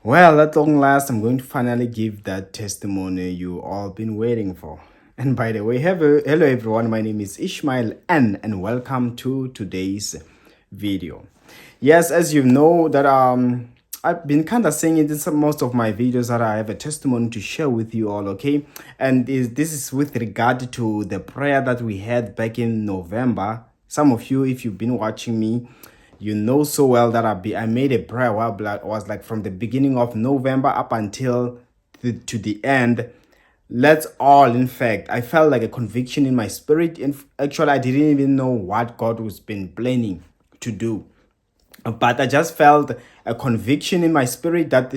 Well, at long last, I'm going to finally give that testimony you all been waiting for. And by the way, hello everyone. My name is Ishmael N, and welcome to today's video. Yes, as you know that I've been kind of saying it in most of my videos that I have a testimony to share with you all. Okay, and this is with regard to the prayer that we had back in November. Some of you, if you've been watching me, you know so well that I made a prayer while was like from the beginning of November up until to the end. Let's all, in fact, I felt like a conviction in my spirit. Actually, I didn't even know what God was been planning to do, but I just felt a conviction in my spirit that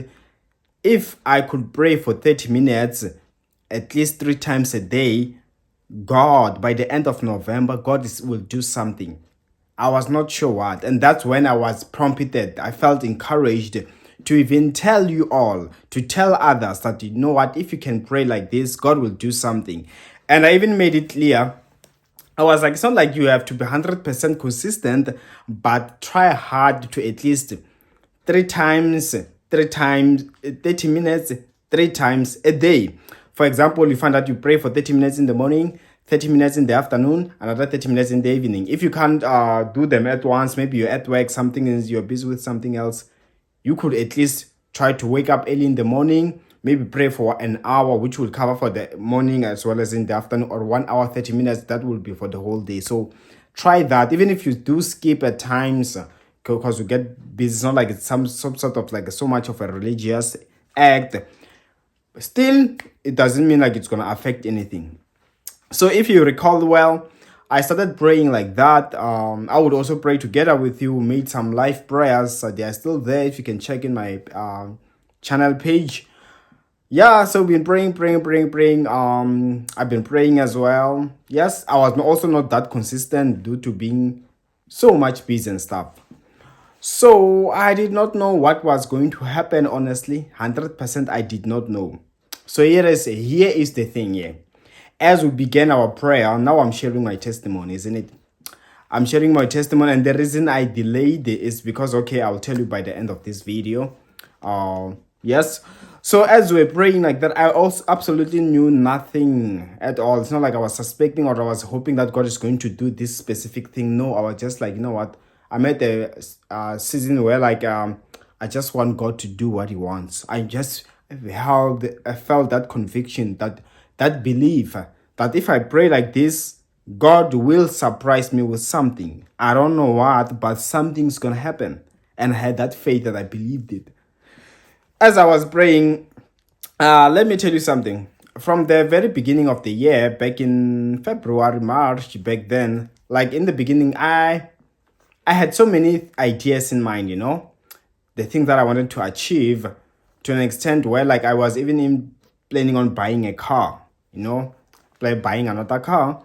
if I could pray for 30 minutes at least 3 times a day, God, by the end of November, will do something. I was not sure what. And that's when I was prompted. I felt encouraged to even tell you all, to tell others that, you know what, if you can pray like this, God will do something. And I even made it clear. I was like, it's not like you have to be 100% consistent, but try hard to at least 3 times, 30 minutes, 3 times a day. For example, you find that you pray for 30 minutes in the morning, 30 minutes in the afternoon, another 30 minutes in the evening. If you can't do them at once, maybe you're at work, you're busy with something else, you could at least try to wake up early in the morning, maybe pray for an hour, which will cover for the morning as well as in the afternoon, or 1 hour, 30 minutes, that will be for the whole day. So try that. Even if you do skip at times, because you get busy, it's not like it's some sort of like so much of a religious act. Still, it doesn't mean like it's going to affect anything. So if you recall well, I started praying like that. I would also pray together with you, made some live prayers. They are still there if you can check in my channel page. Yeah, so we've been praying. I've been praying as well. Yes, I was also not that consistent due to being so much busy and stuff. So I did not know what was going to happen, honestly. 100% I did not know. So here is the thing here. As we began our prayer, now I'm sharing my testimony, isn't it? I'm sharing my testimony, and the reason I delayed it is because, okay, I'll tell you by the end of this video. Yes. So as we're praying like that, I also absolutely knew nothing at all. It's not like I was suspecting or I was hoping that God is going to do this specific thing. No, I was just like, you know what? I'm at a season where I just want God to do what He wants. I felt that conviction, that belief that if I pray like this, God will surprise me with something. I don't know what, but something's gonna happen. And I had that faith that I believed it. As I was praying, let me tell you something. From the very beginning of the year, back in February, March, back then, like in the beginning, I had so many ideas in mind, the things that I wanted to achieve to an extent where like I was even planning on buying a car, buying another car,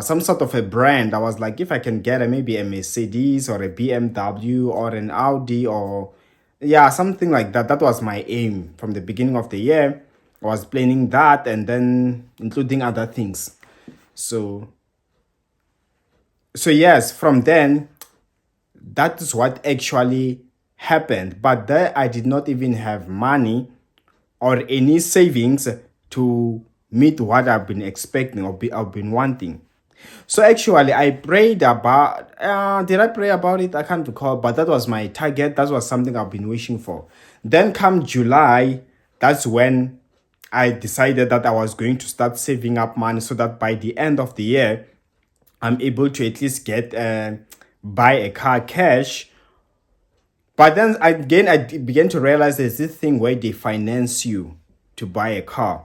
some sort of a brand. I was like, if I can get maybe a Mercedes or a BMW or an Audi or yeah, something like that. That was my aim from the beginning of the year. I was planning that and then including other things. So yes, from then, that is what actually happened. But there I did not even have money or any savings to meet what I've been expecting or I've been wanting. So actually, I prayed about. Did I pray about it? I can't recall, but that was my target. That was something I've been wishing for. Then come July, that's when I decided that I was going to start saving up money so that by the end of the year, I'm able to at least buy a car cash. But then again, I began to realize there's this thing where they finance you to buy a car.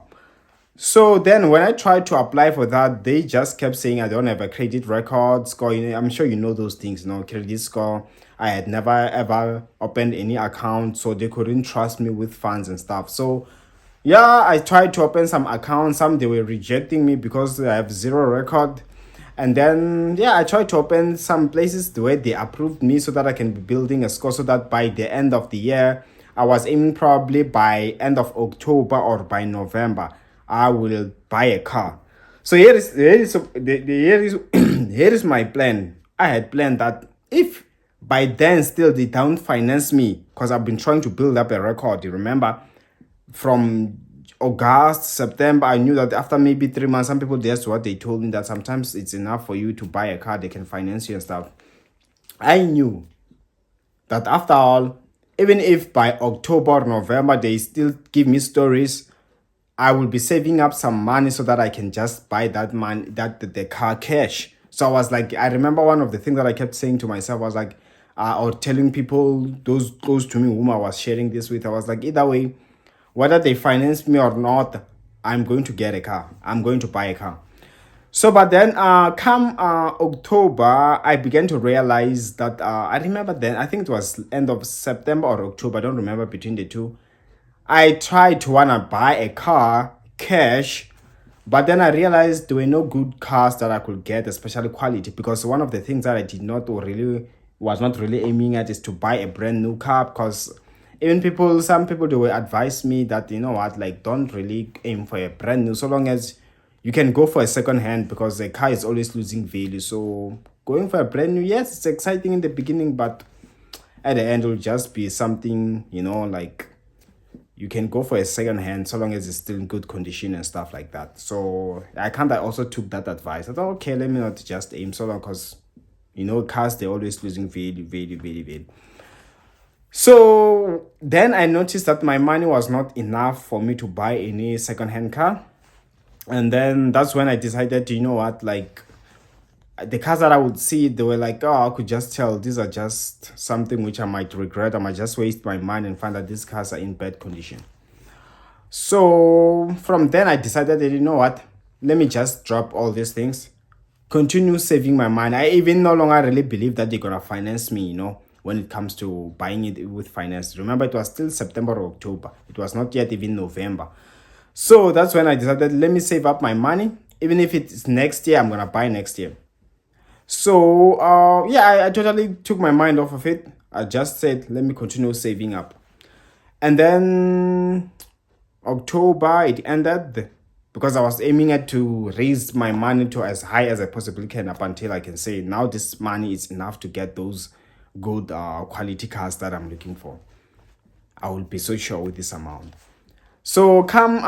So then when I tried to apply for that, they just kept saying I don't have a credit record score. I'm sure you know those things, credit score. I had never ever opened any account, so they couldn't trust me with funds and stuff. So yeah, I tried to open some accounts. Some they were rejecting me because I have zero record. And then yeah, I tried to open some places the way they approved me so that I can be building a score so that by the end of the year, I was aiming probably by end of October or by November, I will buy a car. So here is here is my plan. I had planned that if By then, still, they don't finance me because I've been trying to build up a record. You remember, from August, September, I knew that after maybe 3 months, some people, that's what they told me, that sometimes it's enough for you to buy a car, they can finance you and stuff. I knew that after all, even if by October or November they still give me stories, I will be saving up some money so that I can just buy that the car cash. So I was like, I remember one of the things that I kept saying to myself was like, or telling people, those close to me whom I was sharing this with, I was like, either way, whether they finance me or not, I'm going to get a car. I'm going to buy a car. So, but then, come October, I began to realize that I remember then, I think it was end of September or October, I don't remember between the two. I tried to wanna buy a car cash, but then I realized there were no good cars that I could get, especially quality, because one of the things that I did not really was not really aiming at is to buy a brand new car, because even some people, they will advise me that, you know what, like, don't really aim for a brand new, so long as you can go for a second hand, because the car is always losing value. So going for a brand new, yes, it's exciting in the beginning, but at the end, it'll just be something, like, you can go for a second hand so long as it's still in good condition and stuff like that. So I kind of also took that advice. I thought, okay, let me not just aim so long, because cars, they're always losing value. So then I noticed that my money was not enough for me to buy any second-hand car. And then that's when I decided, you know what, like, the cars that I would see, they were like, oh, I could just tell these are just something which I might regret. I might just waste my money and find that these cars are in bad condition. So from then I decided that, you know what, let me just drop all these things, continue saving my money. I even no longer really believe that they're going to finance me, when it comes to buying it with finance. Remember, it was still September or October. It was not yet even November. So that's when I decided, let me save up my money. Even if it's next year, I'm going to buy next year. So, I totally took my mind off of it. I just said, let me continue saving up. And then October, it ended because I was aiming at to raise my money to as high as I possibly can, up until I can say, now this money is enough to get those good quality cars that I'm looking for. I will be so sure with this amount. So come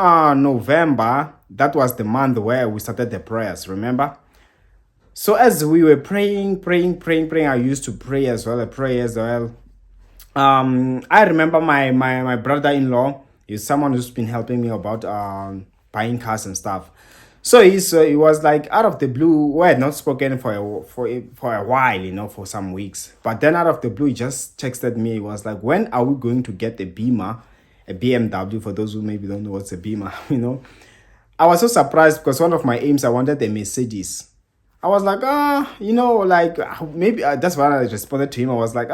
November, that was the month where we started the prayers, remember? So as we were praying, I used to pray as well. I remember my brother-in-law is someone who's been helping me about buying cars and stuff. So he was like, out of the blue, we had not spoken for a while, for some weeks. But then out of the blue, he just texted me. He was like, when are we going to get a Beamer, a BMW? For those who maybe don't know what's a Beamer, I was so surprised because one of my aims, I wanted a Mercedes. I was like, maybe that's why I responded to him. I was like,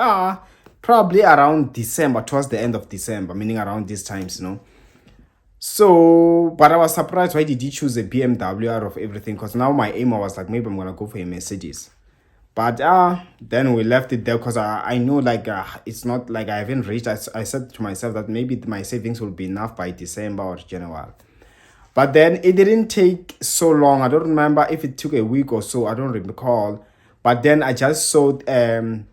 probably around December, towards the end of December, meaning around these times, So, but I was surprised, why did he choose a BMW out of everything? Because now my aim, I was like, maybe I'm going to go for a Mercedes. But then we left it there because I know, like, it's not like I haven't reached. I said to myself that maybe my savings will be enough by December or January. But then it didn't take so long. I don't remember if it took a week or so. I don't recall. But then I just saw a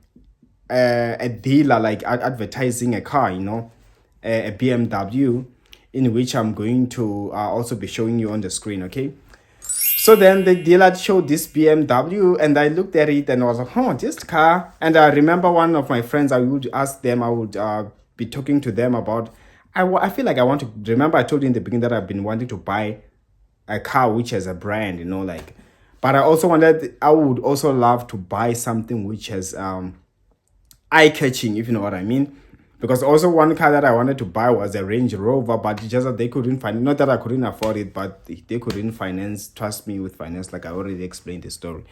dealer like advertising a car, a BMW, in which I'm going to also be showing you on the screen, okay? So then the dealer showed this BMW, and I looked at it and I was like, oh, this car. And I remember one of my friends, I would be talking to them about, I feel like I want to, remember I told you in the beginning that I've been wanting to buy a car which has a brand, but I would also love to buy something which has eye-catching, if you know what I mean. Because also one car that I wanted to buy was a Range Rover, but it's just that they couldn't find, not that I couldn't afford it, but they couldn't trust me with finance, like I already explained the story.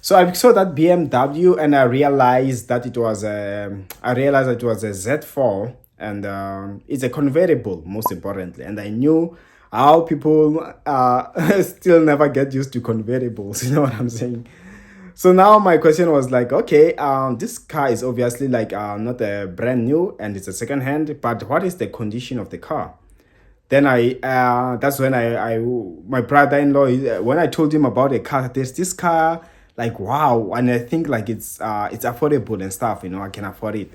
So I saw that BMW and I realized that it was a Z4, and it's a convertible, most importantly. And I knew how people still never get used to convertibles, you know what I'm saying? So now my question was like, okay, this car is obviously like not a brand new and it's a second hand, but what is the condition of the car? Then that's when my brother-in-law, when I told him about a car, there's this car like wow, and I think like it's affordable and stuff, I can afford it.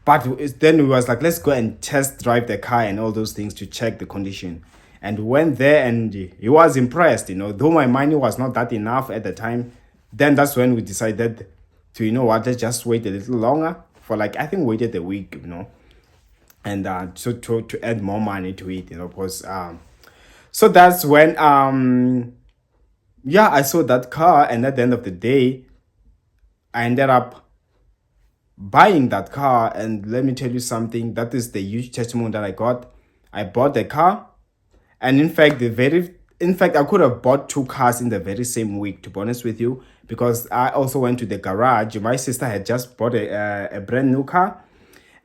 But then we was like, let's go and test drive the car and all those things to check the condition. And went there and he was impressed, though my money was not that enough at the time. Then that's when we decided to, what, let's just wait a little longer for like, I think waited a week, and so to add more money to it, because so that's when yeah, I saw that car, and at the end of the day, I ended up buying that car. And let me tell you something, that is the huge testimony that I got. I bought the car, and in fact I could have bought two cars in the very same week, to be honest with you, because I also went to the garage. My sister had just bought a brand new car,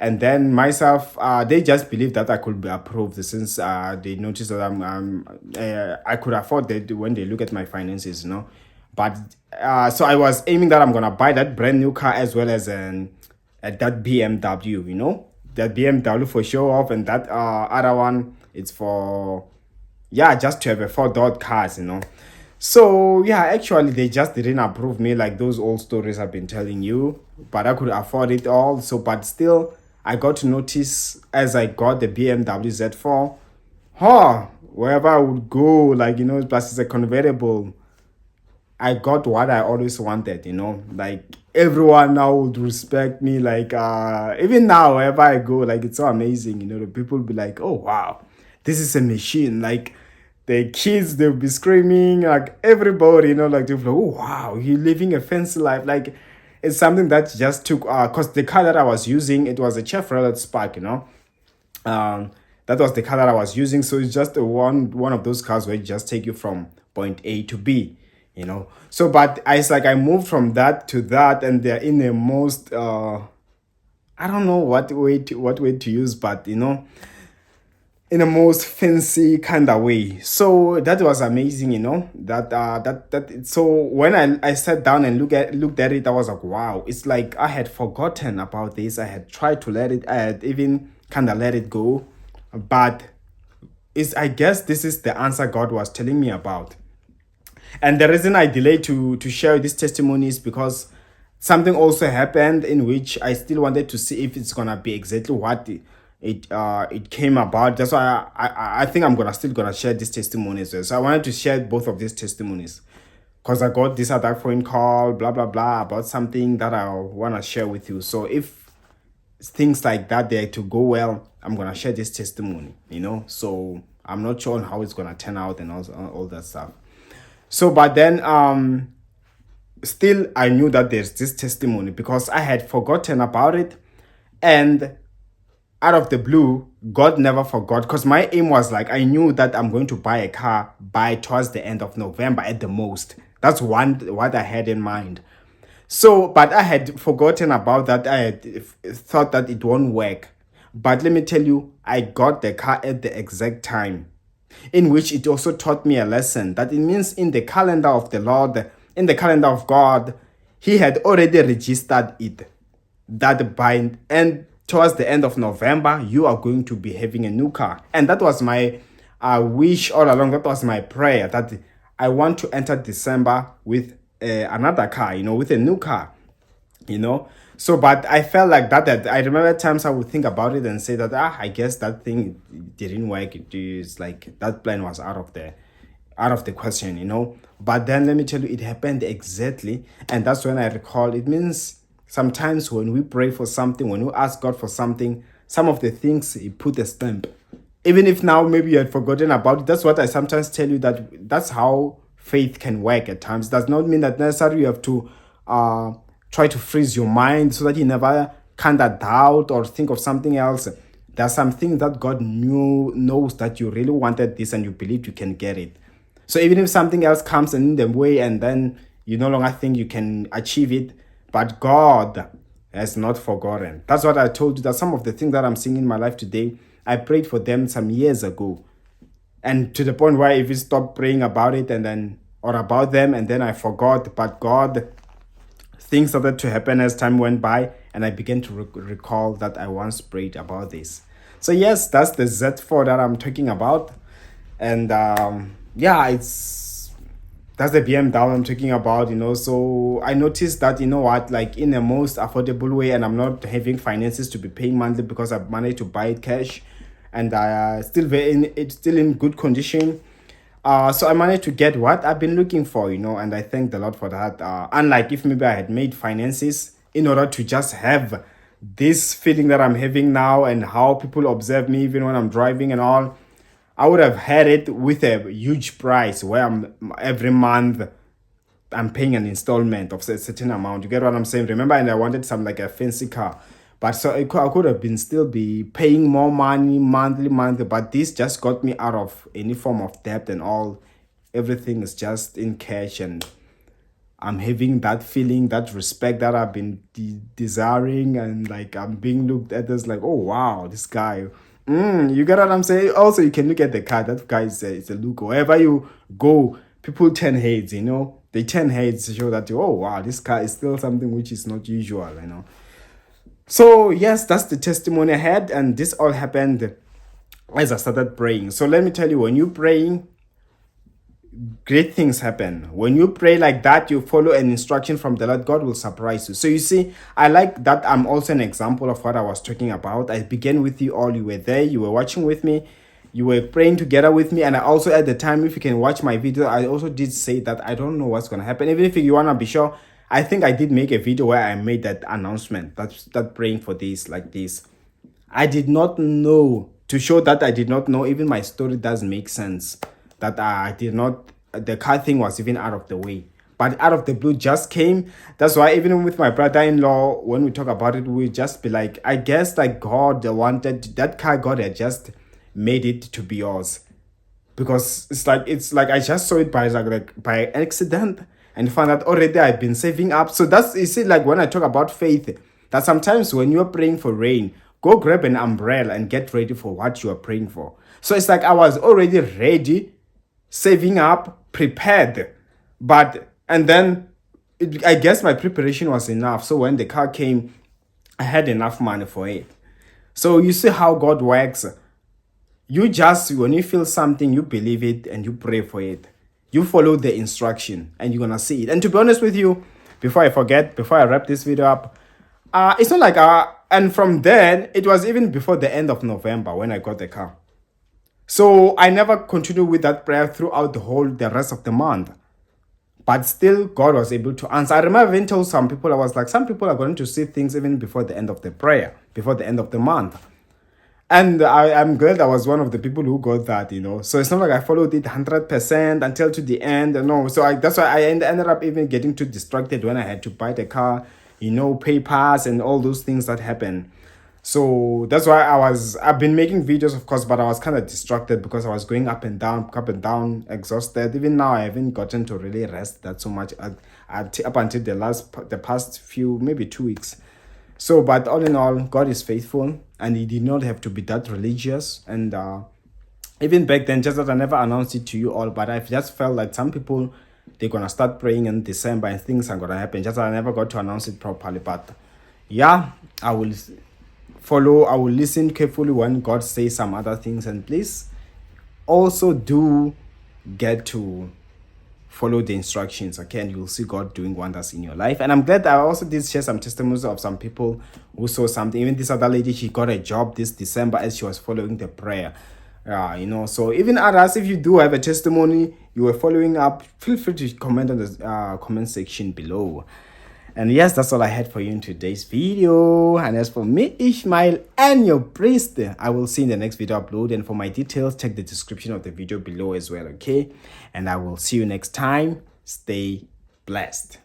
and then myself, they just believed that I could be approved, since they noticed that I could afford it when they look at my finances, But so I was aiming that I'm gonna buy that brand new car, as well as that BMW, that BMW for show off, and that other one, it's for, yeah, just to have a 4-door cars, So yeah, actually they just didn't approve me, like those old stories I've been telling you, but I could afford it all. So but still, I got to notice as I got the BMW Z4, wherever I would go, like, plus it's a convertible, I got what I always wanted, like everyone now would respect me, like even now wherever I go, like it's so amazing, the people be like, oh wow, this is a machine, like the kids, they'll be screaming, like everybody, like they'll be like, oh wow, you're living a fancy life. Like it's something that just took because the car that I was using, it was a Chevrolet Spark, that was the car that I was using. So it's just one of those cars where it just take you from point A to B, So but it's like I moved from that to that, and they're in the most I don't know what way to use, but in a most fancy kind of way. So that was amazing, so when I sat down and looked at it, I was like, wow, it's like I had forgotten about this. I had tried to I had even kind of let it go, but I guess this is the answer God was telling me about. And the reason I delayed to share these testimonies, because something also happened in which I still wanted to see if it's gonna be exactly what it came about. That's why I think I'm still gonna share these testimonies. So I wanted to share both of these testimonies, because I got this other phone call, blah blah blah, about something that I wanna share with you. So if things like that they to go well, I'm gonna share this testimony. So I'm not sure on how it's gonna turn out and all that stuff. So but then still I knew that there's this testimony, because I had forgotten about it, and out of the blue, God never forgot, because my aim was like, I knew that I'm going to buy a car by towards the end of November at the most. That's what I had in mind. So, but I had forgotten about that. I had thought that it won't work. But let me tell you, I got the car at the exact time, in which it also taught me a lesson, that it means in the calendar of the Lord, in the calendar of God, He had already registered it, that by and towards the end of November, you are going to be having a new car. And that was my wish all along. That was my prayer, that I want to enter December with another car, with a new car, So, but I felt like that I remember times I would think about it and say that, I guess that thing didn't work. It is like that plan was out of the question, But then let me tell you, it happened exactly. And that's when I recall, it means sometimes when we pray for something, when we ask God for something, some of the things He put a stamp. Even if now maybe you had forgotten about it, that's what I sometimes tell you, that's how faith can work at times. It does not mean that necessarily you have to try to freeze your mind so that you never kind of doubt or think of something else. There's some things that God knows that you really wanted this and you believe you can get it. So even if something else comes in the way and then you no longer think you can achieve it, but God has not forgotten. That's what I told you, that some of the things that I'm seeing in my life today, I prayed for them some years ago. And to the point where I even stopped praying about it or about them, and then I forgot. But God, things started to happen as time went by, and I began to recall that I once prayed about this. So yes, that's the Z4 that I'm talking about. And yeah, That's the BMW I'm talking about, So I noticed that, like in the most affordable way, and I'm not having finances to be paying monthly because I've managed to buy it cash, and it's still in good condition. So I managed to get what I've been looking for, and I thank the Lord for that. Unlike if maybe I had made finances in order to just have this feeling that I'm having now and how people observe me even when I'm driving and all, I would have had it with a huge price where every month I'm paying an installment of a certain amount. You get what I'm saying? Remember, and I wanted some like a fancy car. But so I could have been still be paying more money monthly, but this just got me out of any form of debt and all. Everything is just in cash, and I'm having that feeling, that respect that I've been desiring, and like I'm being looked at as like, oh wow, this guy. You get what I'm saying? Also, you can look at the car. That guy is a look. Wherever you go, people turn heads. They turn heads to show that oh wow, this car is still something which is not usual. So yes, that's the testimony I had, and this all happened as I started praying. So let me tell you, when you're praying, great things happen. When you pray like that, you follow an instruction from the Lord, God will surprise you. So you see, I like that I'm also an example of what I was talking about. I began with you all. You were there, you were watching with me, you were praying together with me. And I also, at the time, if you can watch my video, I also did say that I don't know what's going to happen. Even if you want to be sure, I think I did make a video where I made that announcement, that praying for this, like this. I did not know, to show that I did not know, even my story does make sense, that I did not, the car thing was even out of the way. But out of the blue just came. That's why even with my brother-in-law, when we talk about it, we just be like, I guess like God wanted, that car, God had just made it to be yours. Because it's like I just saw it by accident and found out already I've been saving up. So that's, you see, like when I talk about faith, that sometimes when you're praying for rain, go grab an umbrella and get ready for what you are praying for. So it's like I was already ready, saving up, prepared. And then I guess my preparation was enough. So when the car came, I had enough money for it. So you see how God works. You just, when you feel something, you believe it and you pray for it. You follow the instruction and you're going to see it. And to be honest with you, before I forget, before I wrap this video up, it's not like, and from then, it was even before the end of November when I got the car. So I never continued with that prayer throughout the rest of the month. But still, God was able to answer. I remember even told some people, I was like, some people are going to see things even before the end of the prayer, before the end of the month. And I'm glad I was one of the people who got that, So it's not like I followed it 100% until to the end. No, so that's why I ended up even getting too distracted when I had to buy the car, papers and all those things that happen. So that's why I've been making videos, of course, but I was kind of distracted because I was going up and down, exhausted. Even now, I haven't gotten to really rest that so much up until the past few, maybe 2 weeks. So, but all in all, God is faithful, and He did not have to be that religious. And even back then, just that I never announced it to you all, but I just felt like some people, they're going to start praying in December and things are going to happen. Just that I never got to announce it properly. But yeah, I will listen carefully when God says some other things. And please also do get to follow the instructions, okay? And you'll see God doing wonders in your life. And I'm glad I also did share some testimonies of some people who saw something. Even this other lady, she got a job this December as she was following the prayer. So even others, if you do have a testimony, you were following up, feel free to comment on the comment section below. And yes, that's all I had for you in today's video. And as for me, Ishmael and your priest, I will see you in the next video upload. And for my details, check the description of the video below as well, okay? And I will see you next time. Stay blessed.